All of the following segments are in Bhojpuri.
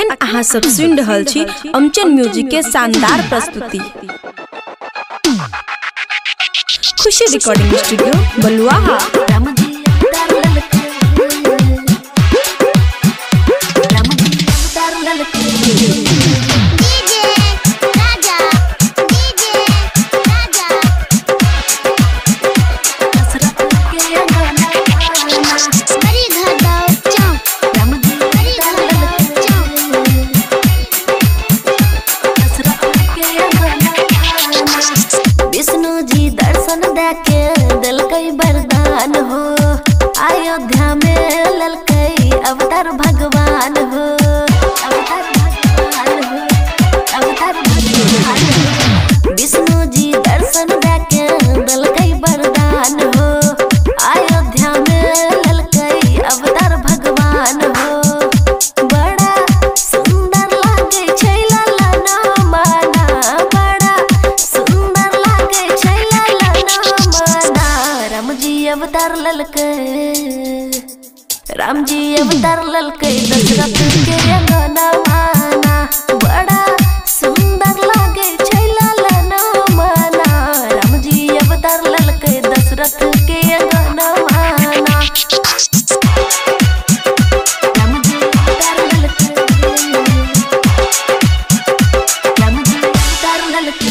अखन अहाँ सब सुन रहल छी अमचन म्यूजिक के शानदार प्रस्तुति। खुशी रिकॉर्डिंग स्टूडियो बलुआहा। वरदान हो अयोध्या में ललकई अवतार भगवान हो, अवतार भगवान हो, अवतार भगवान हो। विष्णु जी दर्शन देके ललकई वरदान हो अयोध्या में ललकई अवतार भगवान हो। बड़ा सुंदर लागे छै ललना माना, बड़ा सुंदर लागे छै ललना माना। राम जी अवतार ललकै दशरथ के अंगना माना। बड़ा सुंदर लागे छै ललना माना। राम जी अवतार ललकै दशरथ के अंगना माना। राम जी अवतार ललकै, राम जी अवतार ललकै।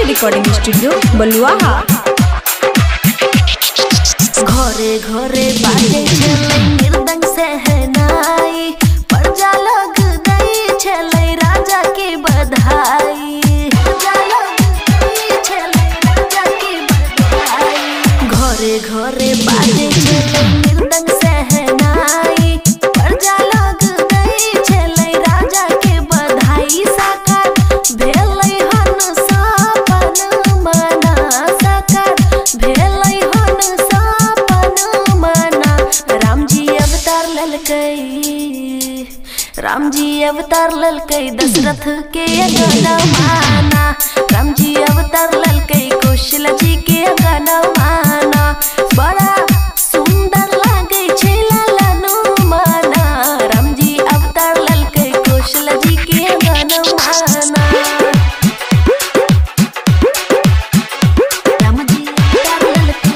रिकॉर्डिंग स्टूडियो बलुआहा। घरे घरे बाजे छलै मृदंग सहनाई, प्रजा लोग गई छलै राजा के बधाई, प्रजा लोग गई छलै राजा के बधाई। घरे घरे बाजे छलै मृदंग सहनाई, प्रजा लोग गई छलै राजा के बधाई। साकार भेलै राम जी अवतार ललकै दशरथ के अंगना माना। राम जी अवतार ललकै कौशल जी के अंगना माना। बड़ा सुंदर लागे छै ललना माना। राम जी अवतार ललकै कौशल जी के अंगना माना। राम जी अवतार ललकै,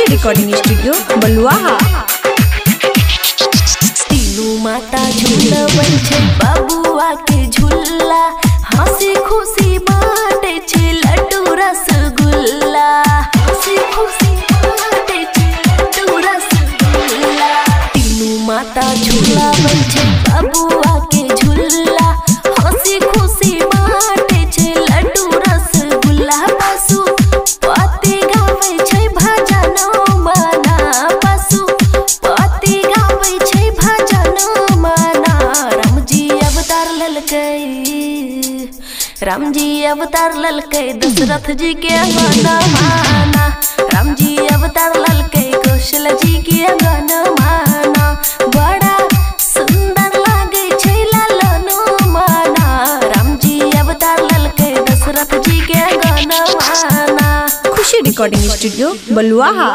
रिकॉर्डिंग स्टूडियो बलुआहा। तीनों माता झूलबै छै बबुआ के झूला। हंसी खुशी बाटे छै लड्डू रसगुल्ला, हंसी खुशी बाटे छै लड्डू रसगुल्ला। तीनों माता झूलबै छै बबुआ के झूला। हंसी खुशी बाटे छै लड्डू रसगुल्ला। पशु पति गाबै छै भजन माना, पशु पति गाबै छै भजन माना। राम जी अवतार ललकै, राम जी अवतार ललकै दशरथ जी के अंगना माना। राम जी अवतार ललकै कौशल जी के अंगना माना। बड़ा सुंदर लागे छै ललना माना। राम जी अवतार ललकै दशरथ जी के अंगना माना। खुशी रिकॉर्डिंग स्टूडियो बलुआहा।